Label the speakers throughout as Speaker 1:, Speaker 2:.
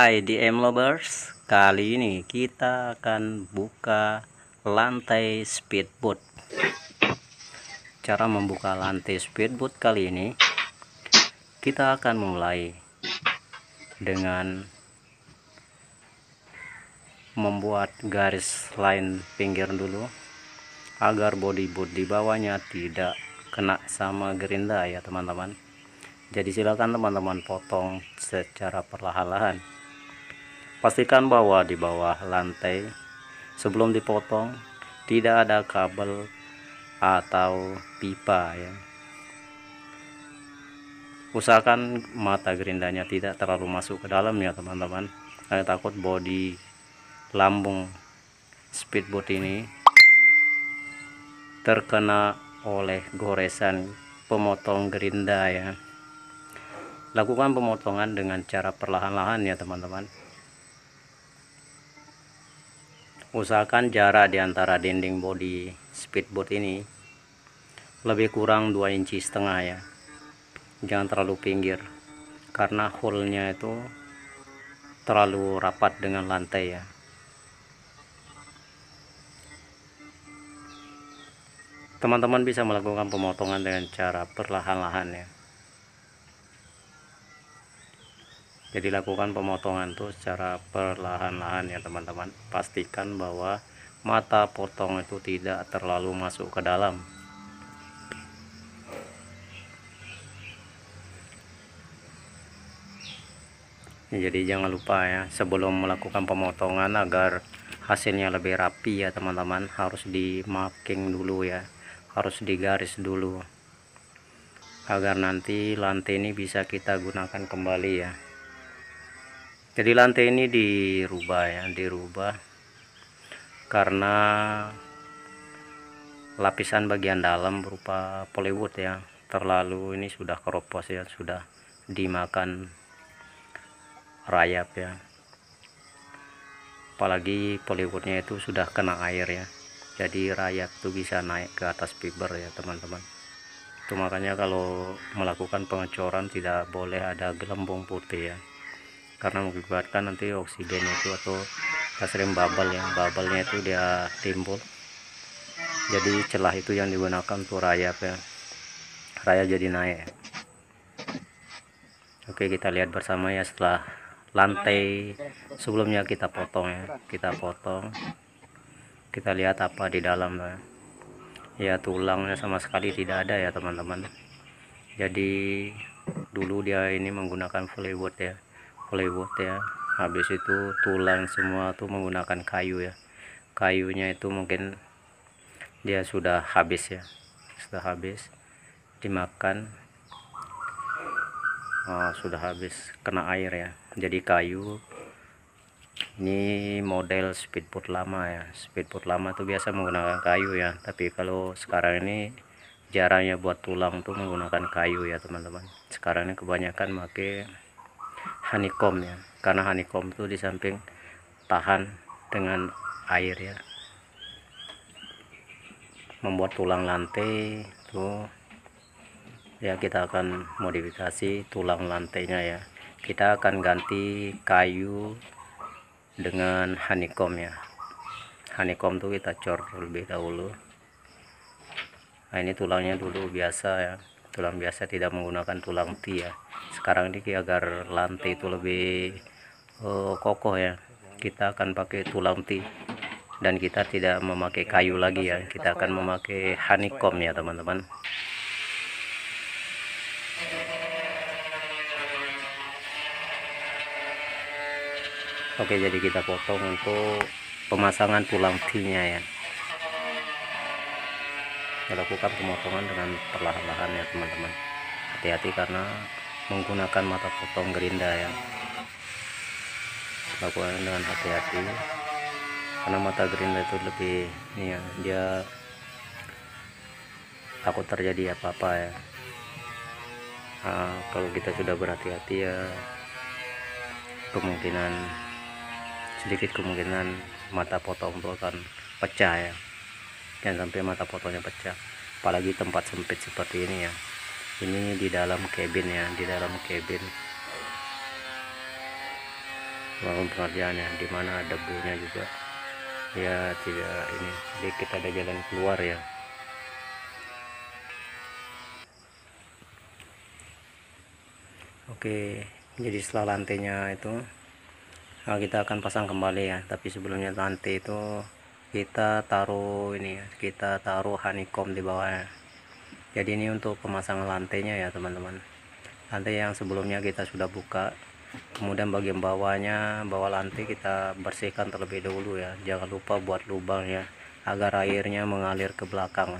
Speaker 1: Hai DM Lovers, kali ini kita akan buka lantai speedboat. Cara membuka lantai speedboat kali ini, kita akan mulai dengan membuat garis line pinggir dulu agar body boat di bawahnya tidak kena sama gerinda ya teman-teman. Jadi silakan teman-teman potong secara perlahan-lahan. Pastikan bahwa di bawah lantai sebelum dipotong tidak ada kabel atau pipa ya. Usahakan mata gerindanya tidak terlalu masuk ke dalam ya teman-teman, karena takut bodi lambung speedboat ini terkena oleh goresan pemotong gerinda ya. Lakukan pemotongan dengan cara perlahan-lahan ya teman-teman. Usahakan jarak di antara dinding bodi speedboat ini lebih kurang 2,5 inci ya. Jangan terlalu pinggir karena hole-nya itu terlalu rapat dengan lantai ya. Teman-teman bisa melakukan pemotongan dengan cara perlahan-lahan ya. Jadi lakukan pemotongan itu secara perlahan-lahan ya teman-teman. Pastikan bahwa mata potong itu tidak terlalu masuk ke dalam. Jadi jangan lupa ya, sebelum melakukan pemotongan agar hasilnya lebih rapi ya teman-teman, harus di marking dulu ya, harus digaris dulu agar nanti lantai ini bisa kita gunakan kembali ya. Jadi lantai ini dirubah ya, dirubah karena lapisan bagian dalam berupa polywood ya terlalu ini sudah keropos ya, sudah dimakan rayap ya. Apalagi polywoodnya itu sudah kena air ya, jadi rayap itu bisa naik ke atas fiber ya teman-teman. Itu makanya kalau melakukan pengecoran tidak boleh ada gelembung putih ya, karena mengakibatkan nanti oksigennya itu atau sering bubble ya, bubble-nya itu dia timbul, jadi celah itu yang digunakan untuk rayap ya, rayap jadi naik. Oke, kita lihat bersama ya setelah lantai sebelumnya kita potong ya, kita potong, kita lihat apa di dalam ya, tulangnya sama sekali tidak ada ya teman-teman. Jadi dulu dia ini menggunakan plywood ya, plywood ya, habis itu tulang semua tuh menggunakan kayu ya, kayunya itu mungkin dia sudah habis ya, sudah habis dimakan, sudah habis kena air ya. Jadi kayu ini model speedboat lama ya, speedboat lama tuh biasa menggunakan kayu ya, tapi kalau sekarang ini jarangnya buat tulang tuh menggunakan kayu ya teman-teman. Sekarang ini kebanyakan pakai honeycomb ya, karena honeycomb tuh di samping tahan dengan air ya, membuat tulang lantai tuh ya. Kita akan modifikasi tulang lantainya ya, kita akan ganti kayu dengan honeycomb ya. Honeycomb tuh kita cor terlebih dahulu. Nah ini tulangnya dulu biasa ya, tulang biasa, tidak menggunakan tulang T ya. Sekarang ini agar lantai itu lebih kokoh ya, kita akan pakai tulang T, dan kita tidak memakai kayu lagi ya, kita akan memakai honeycomb ya teman-teman. Oke, jadi kita potong untuk pemasangan tulang T nya ya. Lakukan pemotongan dengan perlahan-lahan ya teman-teman. Hati-hati karena menggunakan mata potong gerinda ya, lakukan dengan hati-hati karena mata gerinda itu lebih ini ya, dia takut terjadi apa-apa ya. Kalau kita sudah berhati-hati ya, sedikit kemungkinan mata potong itu akan pecah ya. Jangan sampai mata potongnya pecah, apalagi tempat sempit seperti ini ya. Ini di dalam cabin ya, di dalam cabin. melakukan pengerjaannya, dimana debunya juga ya tidak ini, jadi kita ada jalan keluar ya. Oke, jadi setelah lantainya itu kita akan pasang kembali ya, tapi sebelumnya lantai itu kita taruh ini ya, kita taruh honeycomb di bawahnya. Jadi ini untuk pemasangan lantainya ya teman-teman. Lantai yang sebelumnya kita sudah buka, kemudian bagian bawahnya, bawah lantai kita bersihkan terlebih dahulu ya. Jangan lupa buat lubang ya, agar airnya mengalir ke belakang.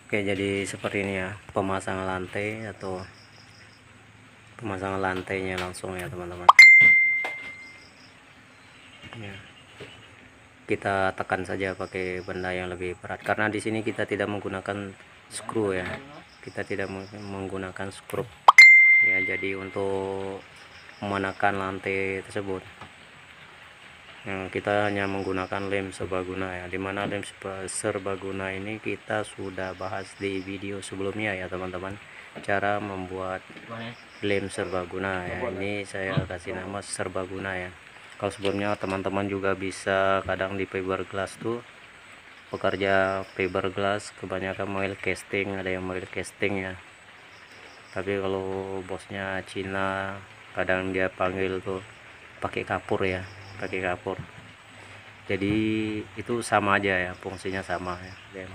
Speaker 1: Oke, jadi seperti ini ya pemasangan lantai atau pemasangan lantainya langsung ya teman-teman ya. Kita tekan saja pakai benda yang lebih berat, karena di sini kita tidak menggunakan skru ya, kita tidak menggunakan skru ya. Jadi untuk menekan lantai tersebut kita hanya menggunakan lem serbaguna ya, dimana lem serbaguna ini kita sudah bahas di video sebelumnya ya teman-teman, cara membuat lem serbaguna ya. Ini saya kasih nama serbaguna ya. Kalau sebelumnya teman-teman juga bisa, kadang di fiberglass tuh pekerja fiberglass kebanyakan moil casting, ada yang moil casting ya. Tapi kalau bosnya Cina kadang dia panggil tuh pakai kapur ya, pakai kapur. Jadi itu sama aja ya, fungsinya sama ya.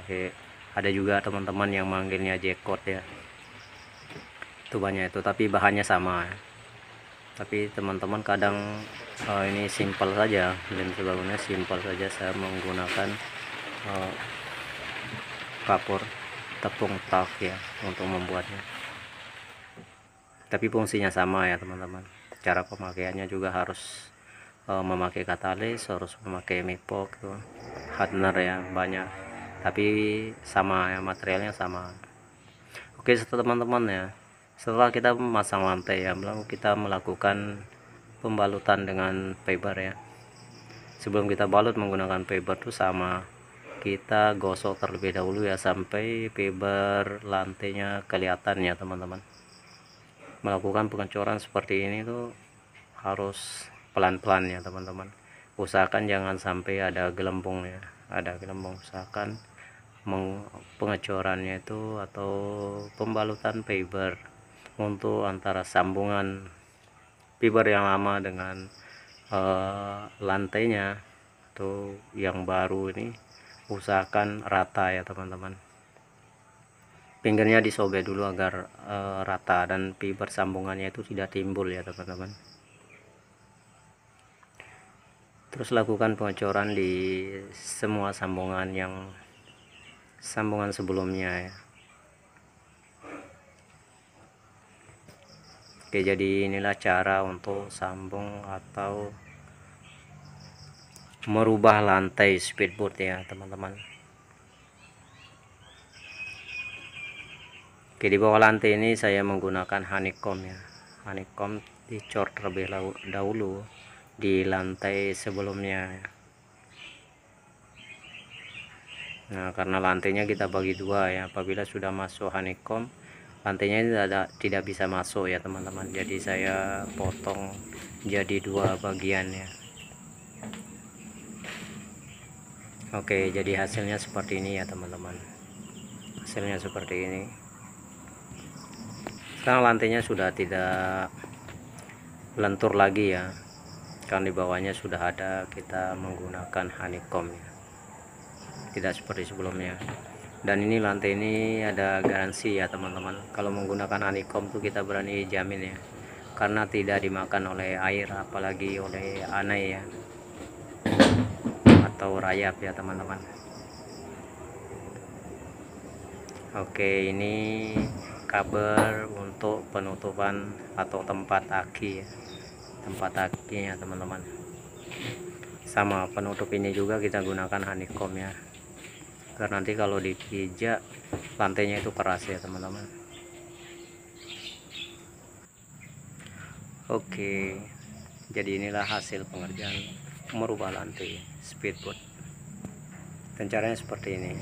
Speaker 1: Ada juga teman-teman yang manggilnya jekot ya, itu banyak itu, tapi bahannya sama ya. Tapi teman-teman kadang ini simpel saja, lem serbaguna simpel saja, saya menggunakan kapur tepung tak ya untuk membuatnya. Tapi fungsinya sama ya teman-teman. Cara pemakaiannya juga harus memakai katalis, harus memakai mipok tuh, hardener ya banyak, tapi sama ya, materialnya sama. Oke, teman-teman ya, setelah kita memasang lantai ya, kita melakukan pembalutan dengan fiber ya. Sebelum kita balut menggunakan fiber tuh sama, kita gosok terlebih dahulu ya sampai fiber lantainya kelihatan ya teman-teman. Melakukan pengecoran seperti ini tuh harus pelan-pelan ya teman-teman. Usahakan jangan sampai ada gelembung ya, ada gelembung. Usahakan pengecorannya itu atau pembalutan fiber untuk antara sambungan fiber yang lama dengan lantainya atau yang baru ini, usahakan rata ya teman-teman. Pinggirnya disobek dulu agar rata dan fiber sambungannya itu tidak timbul ya teman-teman. Terus lakukan pengecoran di semua sambungan yang sambungan sebelumnya ya. Oke, jadi inilah cara untuk sambung atau merubah lantai speedboat ya teman-teman. Oke, di bawah lantai ini saya menggunakan honeycomb ya. Honeycomb dicor terlebih dahulu di lantai sebelumnya ya. Nah, karena lantainya kita bagi dua ya, apabila sudah masuk honeycomb lantainya tidak bisa masuk ya teman-teman. Jadi saya potong jadi dua bagian ya. Oke, jadi hasilnya seperti ini ya teman-teman. Hasilnya seperti ini. Sekarang lantainya sudah tidak lentur lagi ya, kan di bawahnya sudah ada, kita menggunakan honeycomb ya, tidak seperti sebelumnya. Dan ini lantai ini ada garansi ya teman-teman. Kalau menggunakan honeycomb tuh kita berani jamin ya, karena tidak dimakan oleh air, apalagi oleh anai ya atau rayap ya teman-teman. Oke, ini kabel untuk penutupan atau tempat aki ya, tempat akinya teman-teman. Sama penutup ini juga kita gunakan honeycomb ya, karena nanti kalau dipijak lantainya itu keras ya teman-teman. Oke, jadi inilah hasil pengerjaan merubah lantai speedboat, dan caranya seperti ini.